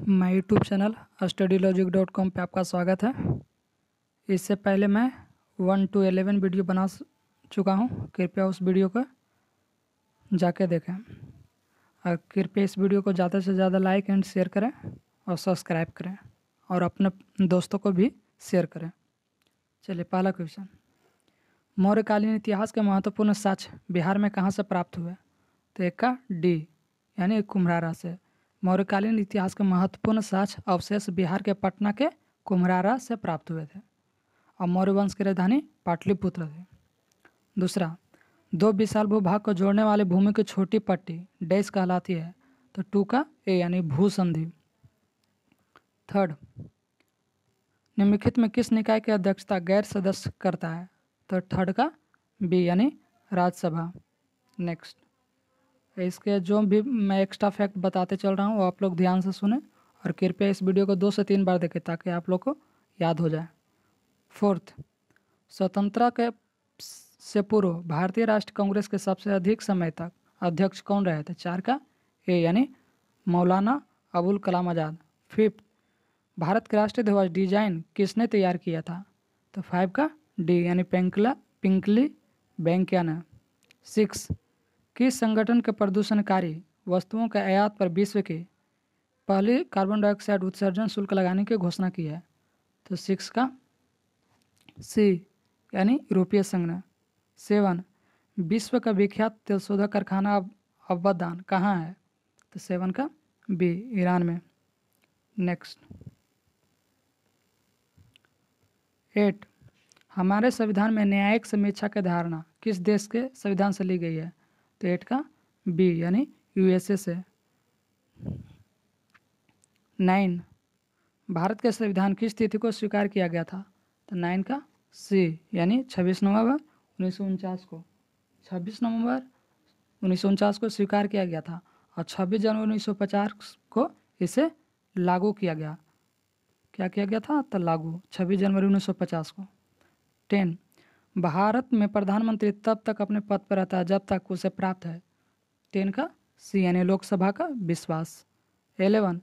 My YouTube channel studylogic.com पे आपका स्वागत है। इससे पहले मैं 1 to 11 वीडियो बना चुका हूँ, कृपया उस वीडियो को जाके देखें और कृपया इस वीडियो को ज़्यादा से ज़्यादा लाइक एंड शेयर करें और सब्सक्राइब करें और अपने दोस्तों को भी शेयर करें। चलिए पहला क्वेश्चन, मौर्यकालीन इतिहास के महत्वपूर्ण साक्ष्य बिहार में कहाँ से प्राप्त हुए? तो एक का डी यानी कुम्हरारा से। मौर्यकालीन इतिहास के महत्वपूर्ण साक्ष्य अवशेष बिहार के पटना के कुम्हरारा से प्राप्त हुए थे और मौर्य वंश की राजधानी पाटलिपुत्र थी। दूसरा, दो विशाल भूभाग को जोड़ने वाली भूमि की छोटी पट्टी डैश कहलाती है? तो टू का ए यानी भूसंधि। थर्ड, निम्नलिखित में किस निकाय की अध्यक्षता गैर सदस्य करता है? तो थर्ड का बी यानी राज्यसभा। नेक्स्ट, इसके जो भी मैं एक्स्ट्रा फैक्ट बताते चल रहा हूँ वो आप लोग ध्यान से सुने और कृपया इस वीडियो को 2 से 3 बार देखें ताकि आप लोग को याद हो जाए। फोर्थ, स्वतंत्रता के से पूर्व भारतीय राष्ट्रीय कांग्रेस के सबसे अधिक समय तक अध्यक्ष कौन रहे थे? 4 का ए यानी मौलाना अबुल कलाम आज़ाद। फिफ्थ, भारत के राष्ट्रीय ध्वज डिजाइन किसने तैयार किया था? तो 5 का डी यानी पिंकली वेंकैया ने। 6, किस संगठन के प्रदूषणकारी वस्तुओं के आयात पर विश्व की पहली कार्बन डाइऑक्साइड उत्सर्जन शुल्क लगाने की घोषणा की है? तो 6 का सी यानी यूरोपीय संघ ने। 7, विश्व का विख्यात तेलशोधक कारखाना अब्बादान कहाँ है? तो 7 का बी ईरान में। नेक्स्ट, 8, हमारे संविधान में न्यायिक समीक्षा की धारणा किस देश के संविधान से ली गई है? तो 8 का बी यानी यूएसए से। 9, भारत के संविधान किस तिथि को स्वीकार किया गया था? तो 9 का सी यानी 26 नवंबर 1949 को। 26 नवंबर 1949 को स्वीकार किया गया था और 26 जनवरी 1950 को इसे लागू किया गया। क्या किया गया था? तो लागू 26 जनवरी 1950 को। 10, भारत में प्रधानमंत्री तब तक अपने पद पर रहता है जब तक उसे प्राप्त है। 10 का सी यानी लोकसभा का विश्वास। 11,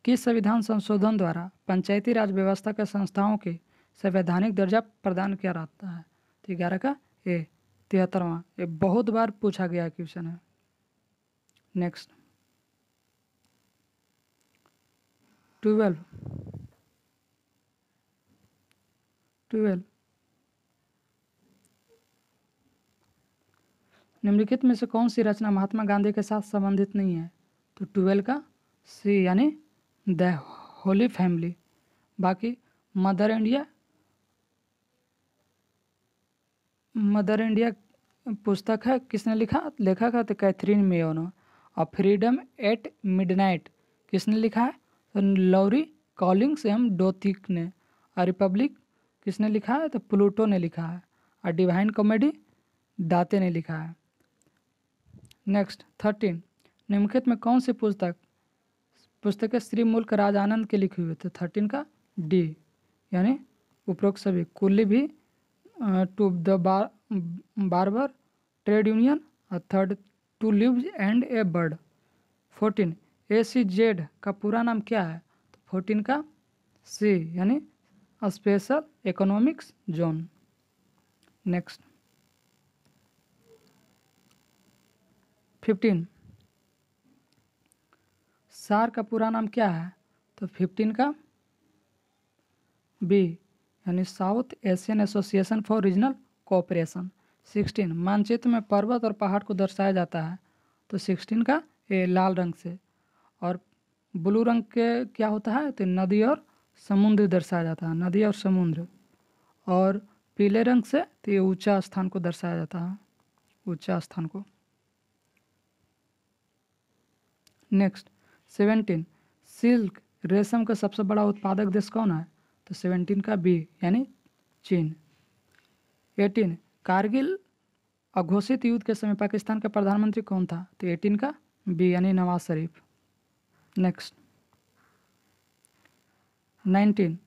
किस संविधान संशोधन द्वारा पंचायती राज व्यवस्था के संस्थाओं की संवैधानिक दर्जा प्रदान किया जाता है? तो 11 का ए 73वां। ये बहुत बार पूछा गया क्वेश्चन है। नेक्स्ट, 12, निम्नलिखित में से कौन सी रचना महात्मा गांधी के साथ संबंधित नहीं है? तो 12 का सी यानी द होली फैमिली। बाकी मदर इंडिया पुस्तक है, किसने लिखा? लेखक है तो कैथरीन मेयोनो। और फ्रीडम एट मिडनाइट किसने लिखा है? तो लॉरी कॉलिंग्स एम डोथिक ने। और रिपब्लिक किसने लिखा है? तो प्लूटो ने लिखा है। और डिवाइन कॉमेडी दाते ने लिखा है। नेक्स्ट, 13, निम्नलिखित में कौन सी पुस्तकें श्री मुल्क राज आनंद के लिखी हुई? तो 13 का डी यानी उपरोक्त सभी। कुल्ली भी, to the barber, trade union और third to live and a bird. 14, ACZ का पूरा नाम क्या है? तो 14 का सी यानी स्पेशल इकोनॉमिक्स जोन। नेक्स्ट, 15, सार का पूरा नाम क्या है? तो 15 का बी यानी south Asian association for regional cooperation. 16, मानचित्र में पर्वत और पहाड़ को दर्शाया जाता है? तो 16 का ए लाल रंग से। और ब्लू रंग के क्या होता है? तो नदी और समुद्र दर्शाया जाता है, नदी और समुद्र। और पीले रंग से तो ये ऊंचा स्थान को दर्शाया जाता है, ऊंचा स्थान को। नेक्स्ट, 17, सिल्क रेशम का सबसे बड़ा उत्पादक देश कौन है? तो 17 का बी यानी चीन। 18, कारगिल अघोषित युद्ध के समय पाकिस्तान का प्रधानमंत्री कौन था? तो 18 का बी यानी Nawaz Sharif. Next, 19,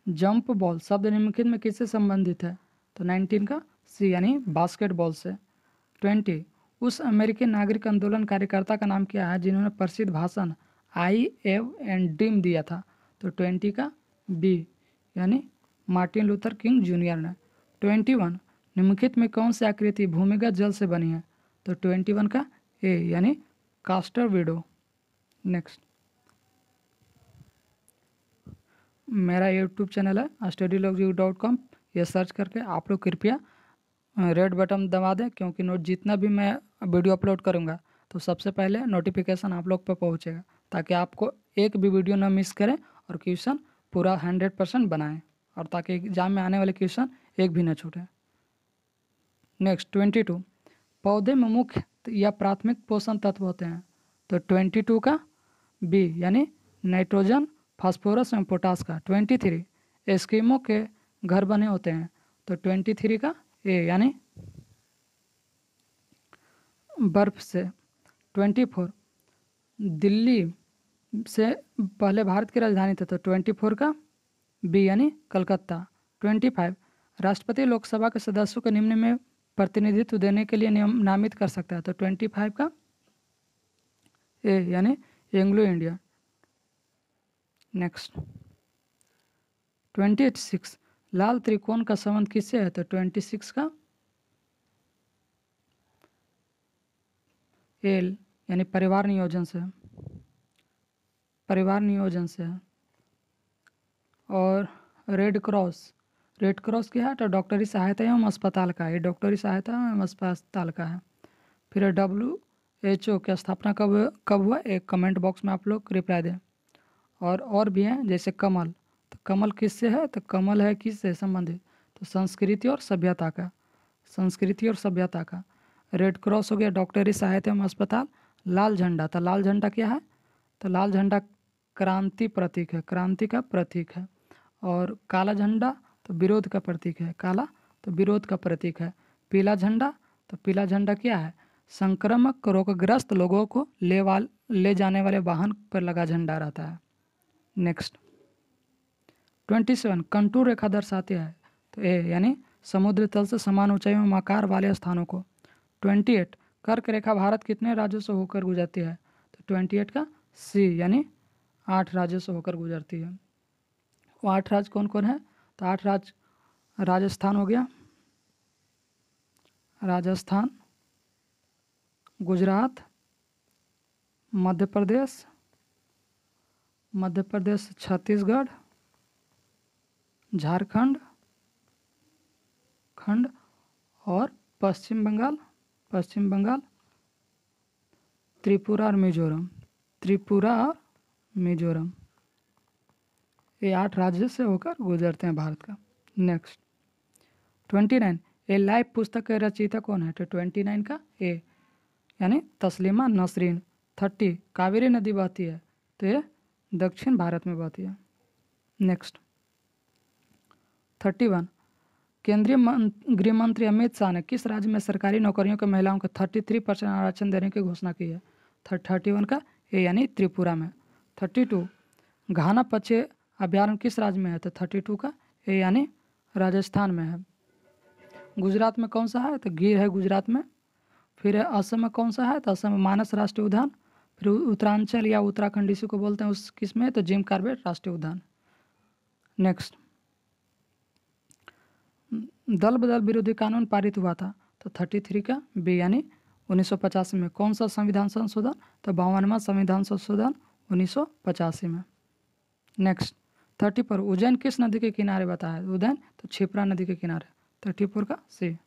jump ball शब्द निम्नलिखित में किससे संबंधित है? तो 19 का सी यानी बास्केटबॉल से। 20, उस अमेरिकी नागरिक आंदोलन कार्यकर्ता का नाम क्या है जिन्होंने प्रसिद्ध भाषण आई एव एंड ड्रीम दिया था, तो 20 का बी यानी मार्टिन लूथर किंग जूनियर ने। 21 निम्नलिखित में कौन सी आकृति भूमिगत जल से बनी है, तो 21 का ए यानी कास्टर विडो। नेक्स्ट, मेरा यूट्यूब चैनल है studylogic.com, ये सर्च करके आप लोग कृपया रेड बटन दबा दें, क्योंकि नोट जितना भी मैं वीडियो अपलोड करूँगा तो सबसे पहले नोटिफिकेशन आप लोग पर पहुँचेगा, ताकि आपको एक भी वीडियो ना मिस करें और क्वेश्चन पूरा 100% बनाएं, और ताकि एग्जाम में आने वाले क्वेश्चन एक भी ना छूटे। नेक्स्ट 22 पौधे में मुख्य या प्राथमिक पोषण तत्व होते हैं, तो 22 का बी यानी नाइट्रोजन, फास्फोरस एवं पोटास का। 23 एस्किमो के घर बने होते हैं, तो 23 का ए यानी बर्फ से। 24 दिल्ली से पहले भारत की राजधानी थी, तो 24 का बी यानी कलकत्ता। 25 राष्ट्रपति लोकसभा के सदस्यों को निम्न में प्रतिनिधित्व देने के लिए नामित कर सकता है, तो 25 का ए यानी एंग्लो इंडिया। नेक्स्ट 26 लाल त्रिकोण का संबंध किससे है, तो 26 का एल यानी परिवार नियोजन से, परिवार नियोजन से है। और रेड क्रॉस क्या है, तो डॉक्टरी सहायता एवं अस्पताल का है, ये डॉक्टरी सहायता एवं अस्पताल का है। फिर WHO की स्थापना कब हुआ, एक कमेंट बॉक्स में आप लोग रिप्लाई दें। और भी हैं जैसे कमल, तो कमल किससे है, तो कमल है किससे संबंधित, तो संस्कृति और सभ्यता का, संस्कृति और सभ्यता का। रेड क्रॉस हो गया डॉक्टरी सहायता एवं अस्पताल। लाल झंडा, तो लाल झंडा क्या है, तो लाल झंडा क्रांति प्रतीक है, क्रांति का प्रतीक है। और काला झंडा तो विरोध का प्रतीक है, काला तो विरोध का प्रतीक है। पीला झंडा, तो पीला झंडा क्या है, संक्रामक रोगग्रस्त लोगों को ले जाने वाले वाहन पर लगा झंडा रहता है। नेक्स्ट 27 कंटूर रेखा दर्शाती है, तो ए यानी समुद्र तल से समान ऊंचाई में आकार वाले स्थानों को। 28 कर्क रेखा भारत कितने राज्यों से होकर गुजरती है, तो 28 का सी यानी 8 राज्यों से होकर गुजरती है। वो 8 राज्य कौन कौन है, तो 8 राज्य राजस्थान हो गया, राजस्थान, गुजरात, मध्य प्रदेश, छत्तीसगढ़, झारखंड और पश्चिम बंगाल, त्रिपुरा और मिजोरम, ये 8 राज्य से होकर गुजरते हैं भारत का। नेक्स्ट 29 ए लाइव पुस्तक के रचयिता कौन है, तो 29 का ए यानी तस्लीमा नसरीन। 30 कावेरी नदी बहती है, तो ये दक्षिण भारत में बहती है। नेक्स्ट 31 केंद्रीय गृह मंत्री अमित शाह ने किस राज्य में सरकारी नौकरियों के महिलाओं को 33% आरक्षण देने की घोषणा की है, 31 का ए यानी त्रिपुरा में। 32 घाना पक्षी अभ्यारण्य किस राज्य में है, तो 32 का ए यानी राजस्थान में है। गुजरात में कौन सा है, तो गिर है गुजरात में। फिर असम में कौन सा है, तो असम में मानस राष्ट्रीय उद्यान। फिर उत्तरांचल या उत्तराखंड इसी को बोलते हैं, उस किस में है, तो जिम कार्बेट राष्ट्रीय उद्यान। नेक्स्ट दल बदल विरोधी कानून पारित हुआ था, तो 33 का बी यानी 1985 में। कौन सा संविधान संशोधन, तो 52वां संविधान संशोधन 1985 में। नेक्स्ट 30 पर उज्जैन किस नदी के किनारे बताया, उज्जैन तो क्षिप्रा नदी के किनारे, 34 का सी।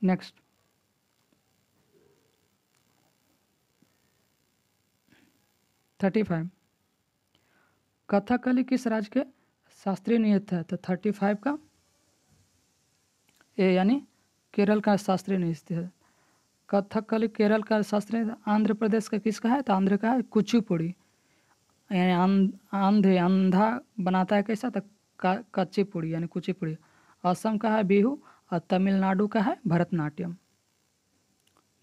नेक्स्ट 35 कथकली किस राज्य के शास्त्रीय नृत्य है, तो 35 का ए यानी केरल का शास्त्रीय नृत्य है। कथकली केरल का शास्त्रीय, आंध्र प्रदेश का किसका है, तो आंध्र का है कुचिपुड़ी, यानी अंधा बनाता है कैसा, तो कच्चीपुड़ी यानी कुचिपुड़ी। असम का है बिहू और तमिलनाडु का है भरतनाट्यम।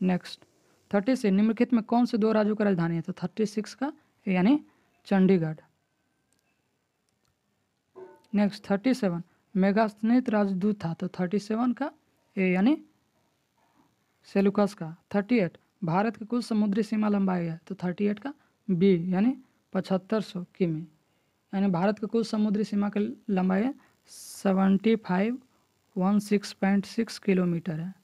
नेक्स्ट 36 निम्नलिखित में कौन से 2 राज्यों की राजधानी है, तो 36 का यानी चंडीगढ़। नेक्स्ट 37 मेगास्थनीत राजदूत था, तो 37 का ए यानी सेलुकस का। 38 भारत की कुल समुद्री सीमा लंबाई है, तो 38 का बी यानी 7500 किमी, यानी भारत की कुल समुद्री सीमा की लंबाई 7516.6 किलोमीटर है।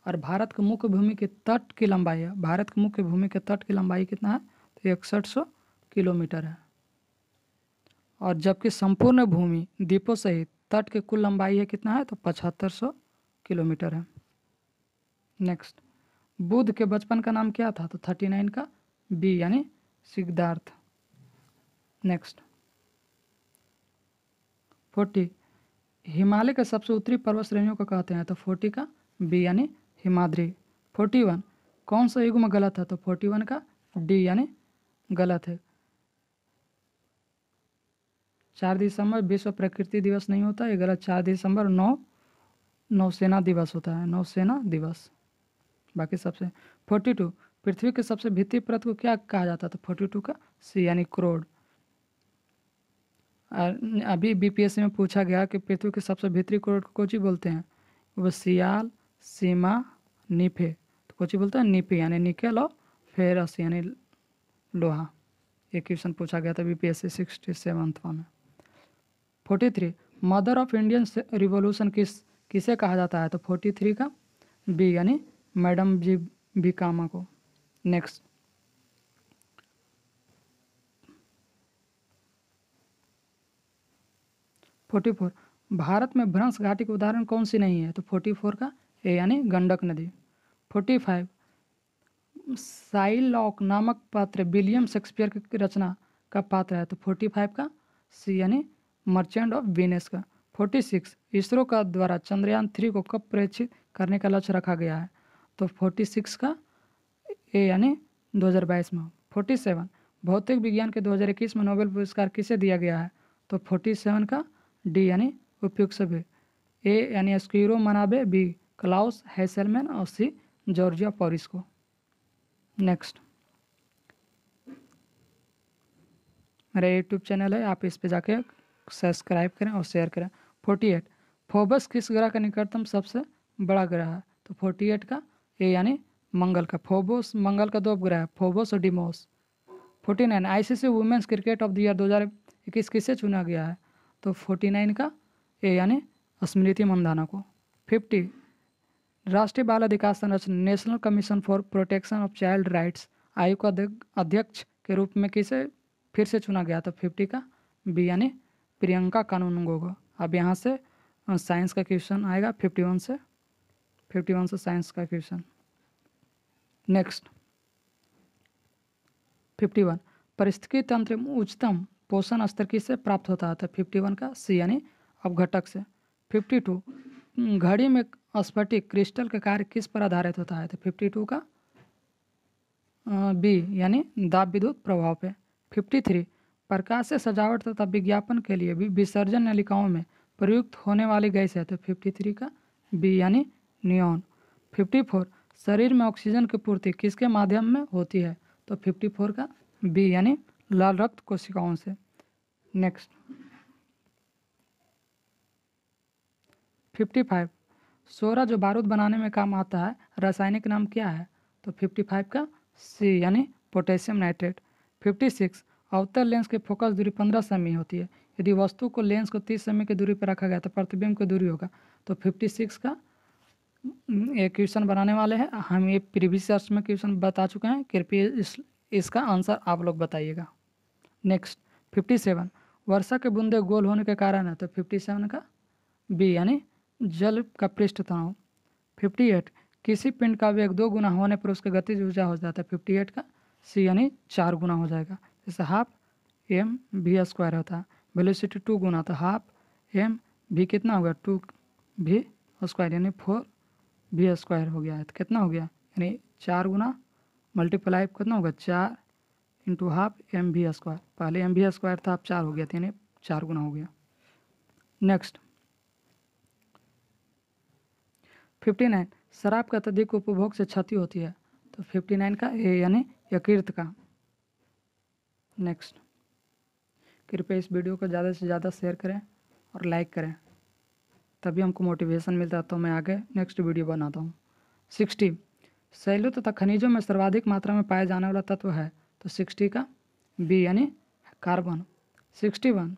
और भारत के मुख्य भूमि के तट की लंबाई है, भारत के मुख्य भूमि के तट की लंबाई कितना है, तो 6100 किलोमीटर है। और जबकि संपूर्ण भूमि द्वीपों सहित तट की कुल लंबाई है कितना है, तो 7500 किलोमीटर है। नेक्स्ट, बुद्ध के बचपन का नाम क्या था, तो 39 का बी यानी सिद्धार्थ। नेक्स्ट, 40 हिमालय के सबसे उत्तरी पर्वत श्रेणियों को कहते हैं, तो 40 का बी यानी हिमाद्री। 41 कौन सा युग्म गलत है, तो 41 का डी यानी गलत है। 4 दिसंबर विश्व प्रकृति दिवस नहीं होता, ये गलत। 4 दिसंबर नौसेना दिवस होता है, नौसेना दिवस। बाकी सबसे 42 पृथ्वी के सबसे भीतरी परत को क्या कहा जाता है, तो 42 का सी यानी क्रोड। अभी बीपीएससी में पूछा गया कि पृथ्वी के सबसे भीतरी क्रोड को कोची बोलते हैं, वो सियाल, सीमा, निफे। तो कोची बोलते हैं निफे यानी निकेल और फेरस यानी लोहा। ये क्वेश्चन पूछा गया था बीपीएससी 67वां में। 43 मदर ऑफ इंडियन रिवॉल्यूशन किसे कहा जाता है, तो 43 का बी यानी मैडम जी बी कामा को। नेक्स्ट, 44 भारत में भ्रंश घाटी के उदाहरण कौन सी नहीं है, तो 44 का ए यानी गंडक नदी। 45 साइलॉक नामक पात्र विलियम शेक्सपियर की रचना का पात्र है, तो 45 का सी यानी मर्चेंट ऑफ वेनिस का। 46 इसरो का द्वारा चंद्रयान 3 को कब प्रेक्षित करने का लक्ष्य रखा गया है, तो 46 का ए यानी 2022 में। 47 भौतिक विज्ञान के 2021 में नोबेल पुरस्कार किसे दिया गया है, तो 47 का डी यानी उपयुक्त सभी। ए यानी स्क्यूरो मनाबे, बी क्लाउस हैसेलमैन और सी जॉर्जिया पॉरिस को। नेक्स्ट, मेरा यूट्यूब चैनल है, आप इस पे जाके सब्सक्राइब करें और शेयर करें। 48 फोबस किस ग्रह का निकटतम सबसे बड़ा ग्रह है, तो 48 का ए यानी मंगल का। फोबोस मंगल का दो ग्रह है, फोबोस और Deimos. 49 ICC women's cricket of the year 2021 किसे चुना गया है, तो 49 का ए यानी स्मृति मंदाना को। 50 राष्ट्रीय बाल अधिकार संरक्षण national commission for protection of child rights आयोग का अध्यक्ष के रूप में किसे फिर से चुना गया, तो 50 का बी यानी प्रियंका कानूनगो। अब यहाँ से साइंस का क्वेश्चन आएगा 51 से साइंस का क्वेश्चन। नेक्स्ट, 51 परिस्थिति तंत्र में उच्चतम पोषण स्तर किससे प्राप्त होता है, तो 51 का सी यानी अपघटक से। 52 घड़ी में स्फटिक क्रिस्टल का कार्य किस पर आधारित होता है, तो 52 का बी यानी दाब विद्युत प्रभाव पे। 53 प्रकाश से सजावट तथा विज्ञापन के लिए भी विसर्जन नलिकाओं में प्रयुक्त होने वाली गैस है, तो 53 का बी यानी नियॉन। 54 शरीर में ऑक्सीजन की पूर्ति किसके माध्यम में होती है, तो 54 का बी यानी लाल रक्त कोशिकाओं से। नेक्स्ट, 55 सोरा जो बारूद बनाने में काम आता है रासायनिक नाम क्या है, तो 55 का सी यानी पोटेशियम नाइट्रेट। 56 अवतल लेंस की फोकस दूरी 15 सेमी होती है, यदि वस्तु को लेंस को 30 सेमी की दूरी पर रखा गया तो प्रतिबिंब की दूरी होगा, तो 56 का ये क्वेश्चन बनाने वाले हैं हम, ये प्रीवियस ईयर्स में क्वेश्चन बता चुके हैं, कृपया इसका आंसर आप लोग बताइएगा। नेक्स्ट, 57 वर्षा के बूंदे गोल होने के कारण है, तो 57 का बी यानी जल का पृष्ठ तनाव। 58 किसी पिंड का वेग 2 गुना होने पर उसकी गतिज ऊर्जा हो जाता है, 58 का सी यानी 4 गुना हो जाएगा। जैसे हाफ एम भी स्क्वायर होता है, वेलोसिटी 2 गुना, तो हाफ एम भी कितना होगा 2 भी स्क्वायर यानी 4 भी स्क्वायर हो गया है, तो कितना हो गया यानी 4 गुना मल्टीप्लाई कितना होगा 4 इंटू हाफ एम भी स्क्वायर, पहले एम भी स्क्वायर था अब 4 हो गया, तो यानी 4 गुना हो गया। नेक्स्ट, 59 शराब का अत्यधिक उपभोग से क्षति होती है, तो 59 का ए यानी यकृत का। नेक्स्ट, कृपया इस वीडियो को ज़्यादा से ज़्यादा शेयर करें और लाइक करें, तभी हमको मोटिवेशन मिलता है, तो मैं आगे नेक्स्ट वीडियो बनाता हूँ। 60 शैलों तथा खनिजों में सर्वाधिक मात्रा में पाया जाने वाला तत्व है, तो 60 का बी यानी carbon. 61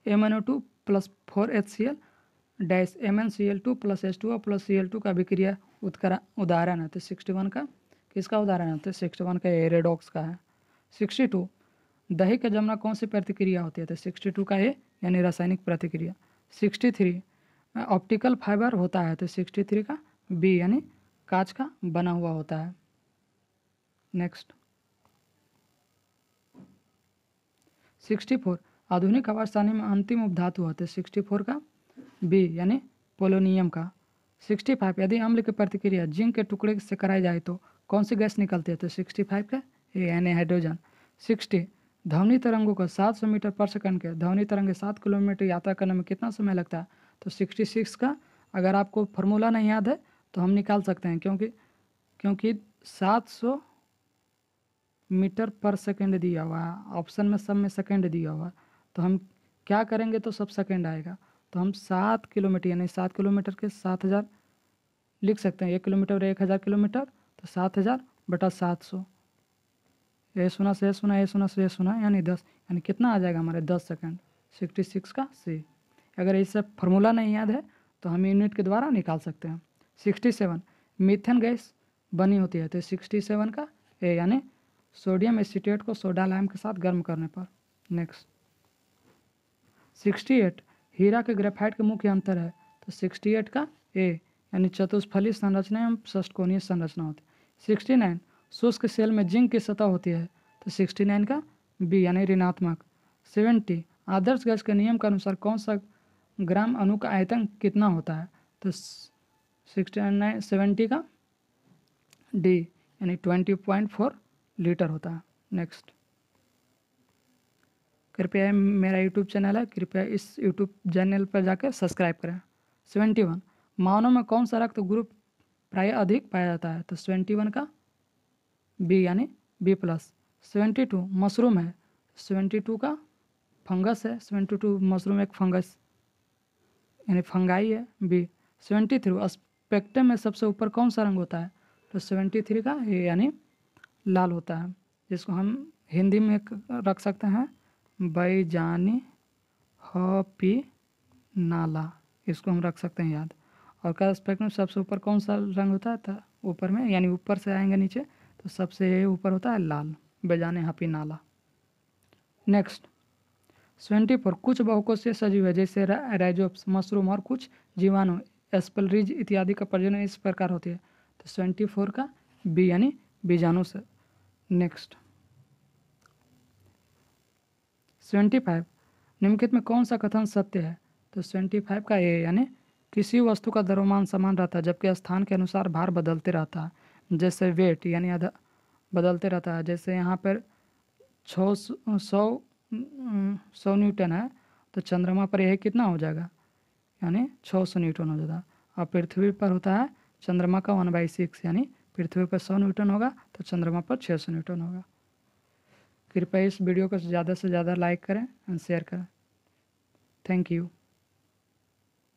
MnO2 plus 4HCl dash MnCl2 plus H2O plus Cl2 का अभिक्रिया उदाहरण है। तो 61 का किसका उदाहरण है? तो 61 का रेडॉक्स का है। 62 दही का जमना कौन सी प्रतिक्रिया होती है? तो 62 का ए यानी रासायनिक प्रतिक्रिया। 63 ऑप्टिकल फाइबर होता है। तो 63 का बी यानी कांच का बना हुआ होता है। नेक्स्ट 64 आधुनिक आवर्तसारणी में अंतिम उपधातु होते हैं। 64 का बी यानी पोलोनियम का। 65 यदि अम्ल की प्रतिक्रिया जिंक के टुकड़े से कराई जाए तो कौन सी गैस निकलती है? तो 65 का ए यानी हाइड्रोजन। 60 ध्वनि तरंगों को 700 मीटर पर सेकंड के ध्वनि तरंगे 7 किलोमीटर यात्रा करने में कितना समय लगता है? तो 66 का अगर आपको फार्मूला नहीं याद है तो हम निकाल सकते हैं, क्योंकि 700 मीटर पर सेकंड दिया हुआ है, ऑप्शन में सब में सेकंड दिया हुआ है, तो हम क्या करेंगे तो सब सेकंड आएगा। तो हम 7 किलोमीटर यानी 7 किलोमीटर के 7000 लिख सकते हैं। 1 किलोमीटर 1000 किलोमीटर, तो 7000 बटा 700। ये सुना से सुना, ये सुना से सुना, यानी 10, यानी कितना आ जाएगा हमारे 10 सेकंड। 66 का सी। अगर इससे फार्मूला नहीं याद है तो हम यूनिट के द्वारा निकाल सकते हैं। 67 मीथेन गैस बनी होती है। तो 67 का ए यानी सोडियम एसीटेट को सोडा लाइम के साथ गर्म करने पर। नेक्स्ट 68 हीरा के ग्रेफाइट के मुख्य अंतर है। तो 68 का ए यानी चतुष्फली संरचना एवं षटकोणीय संरचना होती है। 69 शुष्क सेल में जिंक की सतह होती है। तो 69 का बी यानी ऋणात्मक। 70 आदर्श गैस के नियम के अनुसार कौन सा ग्राम अणु का आयतन कितना होता है? तो 70 का डी यानी 20.4 लीटर होता है। नेक्स्ट कृपया मेरा यूट्यूब चैनल है, कृपया इस यूट्यूब चैनल पर जाकर सब्सक्राइब करें। 71 मानव में कौन सा रक्त ग्रुप प्राय अधिक पाया जाता है? तो 71 का बी यानी बी प्लस। 72 मशरूम है। 72 का फंगस है। 72 मशरूम एक फंगस यानी फंगाई है, बी। 73 स्पेक्ट्रम में सबसे ऊपर कौन सा रंग होता है? तो 73 का ए यानी लाल होता है, जिसको हम हिंदी में रख सकते हैं बैजानी हॉपी नाला, इसको हम रख सकते हैं याद। और का स्पेक्ट्रम में सबसे ऊपर कौन सा रंग होता है? तो ऊपर में यानी ऊपर से आएंगे नीचे तो सबसे ऊपर होता है लाल, बेजाने हॉपी नाला। नेक्स्ट 74 कुछ बहुकोषीय सजीव है जैसे राइजोप्स, मशरूम और कुछ जीवाणु एस्पलरीज इत्यादि का प्रजनन इस प्रकार होती है। तो 74 का बी यानी बीजाणु से। नेक्स्ट 75 निम्नलिखित में कौन सा कथन सत्य है? तो 75 का ए यानी किसी वस्तु का द्रव्यमान समान रहता है जबकि स्थान के अनुसार भार बदलते रहता है। जैसे वेट यानी बदलते रहता है। जैसे यहाँ पर 100 न्यूटन है तो चंद्रमा पर यह कितना हो जाएगा? यानी 600 न्यूटन हो जाता। और पृथ्वी पर होता है चंद्रमा का 1/6, यानी पृथ्वी पर 100 न्यूटन होगा तो चंद्रमा पर 600 न्यूटन होगा। कृपया इस वीडियो को ज़्यादा से ज़्यादा लाइक करें एंड शेयर करें। Thank you.